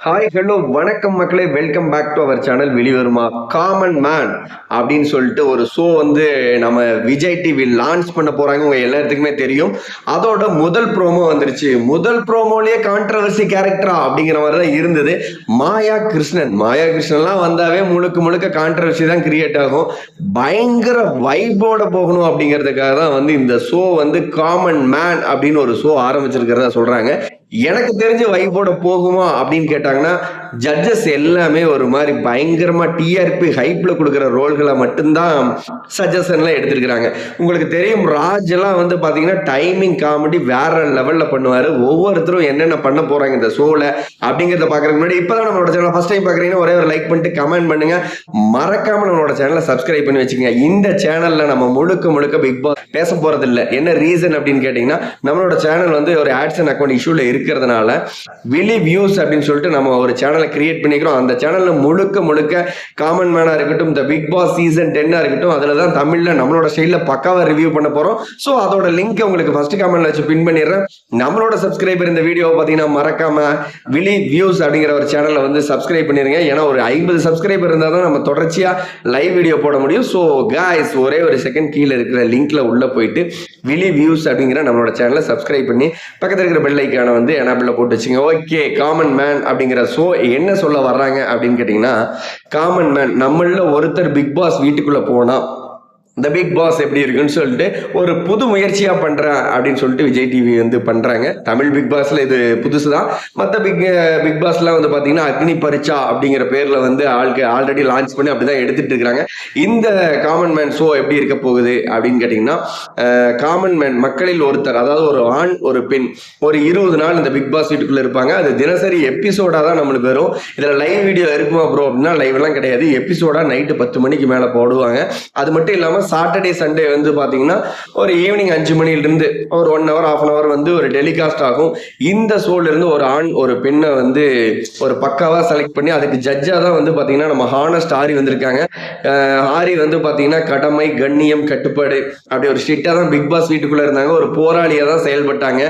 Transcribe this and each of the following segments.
Hi hello வணக்கம் மக்களே, welcome back to our channel. வெளிவருமா காமன் மேன் அப்படின்னு சொல்லிட்டு ஒரு ஷோ வந்து நம்ம விஜய் டிவி லான்ச் பண்ண போறாங்க. உங்க எல்லாத்துக்குமே தெரியும். அதோட முதல் ப்ரோமோ வந்துருச்சு. முதல் ப்ரோமோலயே கான்ட்ரவர்சி கேரக்டரா அப்படிங்கிற மாதிரி தான் இருந்தது. மாயா கிருஷ்ணன்லாம் வந்தாவே முழுக்க முழுக்க கான்ட்ரவர்சி தான் கிரியேட் ஆகும். பயங்கர வைபோட போகணும் அப்படிங்கிறதுக்காக தான் வந்து இந்த ஷோ வந்து காமன் மேன் அப்படின்னு ஒரு ஷோ ஆரம்பிச்சிருக்கிறதா சொல்றாங்க. எனக்கு தெரிஞ்ச வைபோட போகுமா அப்படின்னு கேட்டாங்கன்னா, ஜட்ஜஸ் எல்லாமே ஒரு மாதிரி பயங்கரமா டிஆர்பி ஹைப்ல கொடுக்குற ரோல்களை மட்டும்தான் சஜஷன்லாம் எடுத்திருக்கிறாங்க. உங்களுக்கு தெரியும், ராஜ் எல்லாம் வந்து பாத்தீங்கன்னா டைமிங் காமெடி வேற லெவல்ல பண்ணுவாரு. ஒவ்வொருத்தரும் என்னென்ன பண்ண போறாங்க இந்த ஷோல அப்படிங்கிறத பாக்குறதுக்கு முன்னாடி இப்பதான் நம்மளோட சேனல் ஃபர்ஸ்ட் டைம் பாக்குறீங்கன்னா ஒரே ஒரு லைக் பண்ணிட்டு கமெண்ட் பண்ணுங்க. மறக்காம நம்மளோட சேனலை சப்ஸ்கிரைப் பண்ணி வச்சுக்கோங்க. இந்த சேனல்ல நம்ம முழுக்க பிக் பாஸ் பேச போறது இல்லை. என்ன ரீசன் அப்படின்னு கேட்டீங்கன்னா, நம்மளோட சேனல் வந்து ஒரு ஆட்ஸ் அண்ட் அக்கௌண்ட் இஷ்யூல இருக்கிறதுனால விலி வியூஸ் அப்படின்னு சொல்லிட்டு நம்ம ஒரு சேனலை கிரியேட் பண்ணிக்கிறோம். அந்த சேனல்ல முழுக்க காமன் மேனா இருக்கட்டும், இந்த பிக் பாஸ் சீசன் 10 இருக்கட்டும், அதுல தான் தமிழ்ல நம்மளோட ஸ்டைல்ல பக்காவா ரிவ்யூ பண்ண போறோம். சோ அதோட லிங்க் உங்களுக்கு ஃபர்ஸ்ட் கமெண்ட்ல வச்சு பின் பண்ணிடுறேன். நம்மளோட சப்ஸ்கிரைபர் இந்த வீடியோ பாத்தீங்கன்னா மறக்காம விலி வியூஸ் அப்படிங்கிற ஒரு சேனலை வந்து சப்ஸ்கிரைப் பண்ணிருங்க. ஏன்னா ஒரு 50 சப்ஸ்கிரைபர் இருந்தா தான் நம்ம தொடர்ச்சியா லைவ் வீடியோ போட முடியும். சோ காய்ஸ், ஒரே ஒரு செகண்ட் கீழே இருக்கிற லிங்க்ல உள்ள போயிட்டு விலி வியூஸ் அப்படிங்கிற நம்மளோட சேனலை சப்ஸ்கிரைப் பண்ணி பக்கத்தில் இருக்கிற பெல் ஐக்கான வந்து எனாபிள்ல போட்டு வச்சுங்க. ஓகே, காமன் மேன் அப்படிங்கிற ஷோ என்ன சொல்ல வர்றாங்க அப்படின்னு கேட்டீங்கன்னா, காமன் மேன் நம்மள ஒருத்தர் பிக் பாஸ் வீட்டுக்குள்ள போனா இந்த பிக் பாஸ் எப்படி இருக்குன்னு சொல்லிட்டு ஒரு புது முயற்சியா பண்றேன் அப்படின்னு சொல்லிட்டு விஜய் டிவி வந்து பண்றாங்க. தமிழ் பிக் பாஸ்ல இது புதுசுதான். மற்ற பிக் பாஸ்லாம் வந்து பாத்தீங்கன்னா அக்னி பரிச்சா அப்படிங்கிற பேர்ல வந்து ஆல்ரெடி லான்ச் பண்ணி அப்படிதான் எடுத்துட்டு இருக்காங்க. இந்த காமன் மேன் ஷோ எப்படி இருக்க போகுது அப்படின்னு கேட்டீங்கன்னா, காமன் மேன் மக்களில் ஒருத்தர், அதாவது ஒரு ஆண் ஒரு பெண், ஒரு 20 நாள் இந்த பிக் பாஸ் வீட்டுக்குள்ள இருப்பாங்க. அது தினசரி எபிசோடா தான் நம்மளுக்கு வரும். இதுல லைவ் வீடியோ இருக்குமா ப்ரோ அப்படின்னா லைவ் எல்லாம் கிடையாது. எபிசோடா நைட்டு 10 மணிக்கு மேல போடுவாங்க. அது மட்டும் இல்லாம சாட்டர்டே சண்டே வந்து பாத்தீங்கன்னா ஒரு ஈவினிங் 5 மணில இருந்து ஒரு 1 hour 1/2 hour வந்து ஒரு டெலிகாஸ்ட் ஆகும். இந்த ஷோல இருந்து ஒரு ஆண் ஒரு பெண்ணை வந்து ஒரு பக்காவா செலக்ட் பண்ணி அதுக்கு ஜட்ஜா தான் வந்து பாத்தீங்கன்னா நம்ம ஹானஸ்ட் ஆரி வந்திருக்காங்க. ஆரி வந்து பாத்தீங்கன்னா கடமை, கண்ணியம், கட்டுப்பாடு அப்படி ஒரு ஸ்ட்ரிக்டா தான் பிக் பாஸ் வீட்டுக்குள்ள இருந்தாங்க. ஒரு போராளியா தான் செயல்பட்டாங்க.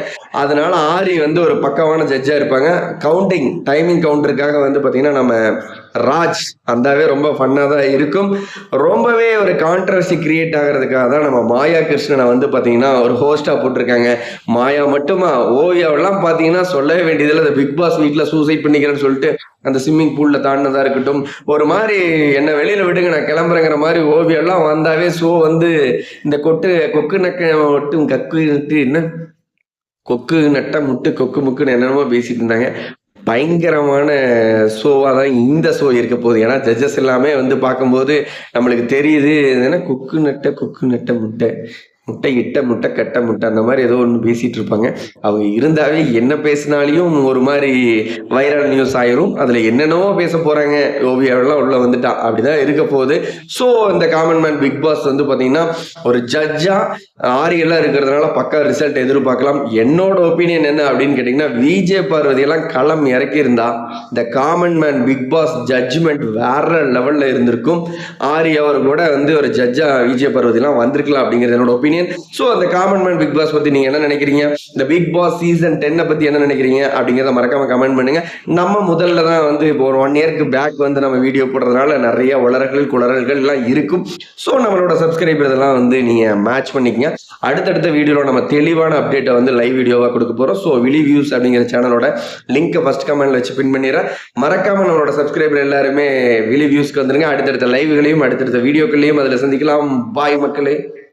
அதனால ஆரி வந்து ஒரு பக்காவான ஜட்ஜா இருப்பாங்க. கவுண்டிங் டைமிங் கவுண்டருக்காக வந்து பாத்தீங்கன்னா நம்ம ராஜ் அந்தாவே ரொம்ப ஃபன்னா தான் இருக்கும். ரொம்பவே ஒரு கான்ட்ரவர்சி கிரியேட் ஆகிறதுக்காக தான் நம்ம மாயா கிருஷ்ணனை வந்து பாத்தீங்கன்னா ஒரு ஹோஸ்டா போட்டிருக்காங்க. மாயா மட்டுமா, ஓவியாவெல்லாம் பாத்தீங்கன்னா சொல்லவே வேண்டியதில்லை. அந்த பிக் பாஸ் வீட்டுல சூசைட் பண்ணிக்கிறேன்னு சொல்லிட்டு அந்த ஸ்விம்மிங் பூல்ல தாண்டினதா இருக்கட்டும், ஒரு மாதிரி என்ன வெளியில விடுங்க நான் கிளம்புறேங்கிற மாதிரி ஓவியெல்லாம் வந்தாவே ஷோ வந்து இந்த கொக்கு நக்க மட்டும் கக்கு என்ன கொக்கு நட்ட முட்டு கொக்கு முக்குன்னு என்னென்னமோ பேசிட்டு இருந்தாங்க. பயங்கரமான ஷோவா தான் இந்த ஷோ இருக்க போகுது. ஏன்னா ஜட்ஜஸ் எல்லாமே வந்து பார்க்கும்போது நம்மளுக்கு தெரியுது, கொக்கு நட்ட முட்டை முட்டை இட்ட முட்டை கட்ட முட்டை அந்த மாதிரி ஏதோ ஒன்று பேசிட்டு இருப்பாங்க. அவங்க இருந்தாவே என்ன பேசினாலையும் ஒரு மாதிரி வைரல் நியூஸ் ஆயிரும். அதுல என்னென்னவோ பேச போறாங்க. ஓவியாவெல்லாம் உள்ள வந்துட்டா அப்படிதான் இருக்க போகுது. ஸோ இந்த காமன் மேன் பிக் பாஸ் வந்து பாத்தீங்கன்னா ஒரு ஜட்ஜா ஆரியெல்லாம் இருக்கிறதுனால பக்கா ரிசல்ட் எதிர்பார்க்கலாம். என்னோட ஒப்பீனியன் என்ன அப்படின்னு கேட்டீங்கன்னா, விஜய் பார்வதி எல்லாம் களம் இறக்கி இருந்தா இந்த common man Bigg Boss judgement வேற லெவல்ல இருந்திருக்கும். ஆரி அவர் கூட வந்து ஒரு ஜட்ஜா விஜய் பார்வதி எல்லாம் வந்திருக்கலாம் அப்படிங்கிறது என்னோட ஒப்பீனியன். சோ அந்த காமன் மேன் பிக் பாஸ் பத்தி நீங்க என்ன நினைக்கிறீங்க? இந்த பிக் பாஸ் சீசன் 10 பத்தி என்ன நினைக்கிறீங்க அப்படிங்கிறத மறக்காம கமெண்ட் பண்ணுங்க. நம்ம முதல்ல தான் வந்து இப்போ ஒரு 1 year பேக் வந்து நம்ம வீடியோ போடுறதுனால நிறைய குளறல்கள் எல்லாம் இருக்கும். சோ நம்மளோட சப்ஸ்கிரைபர் இதெல்லாம் வந்து நீங்க மேட்ச் பண்ணிக்கங்க. அடுத்தடுத்த வீடியோல நம்ம தெளிவான அப்டேட்டை வந்து லைவ் வீடியோவா கொடுக்க போறோம். ஸோ விலி வியூஸ் அப்படிங்கிற சேனலோட லிங்க் ஃபர்ஸ்ட் கமெண்ட்ல வச்சு பின் பண்ணிடுறேன். மறக்காம நம்மளோட சப்ஸ்கிரைபர் எல்லாருமே விலி வியூஸ்க்கு வந்துருங்க. அடுத்தடுத்த லைவ்களையும் அடுத்தடுத்த வீடியோக்களையும் அதுல சந்திக்கலாம். பாய் மக்களே.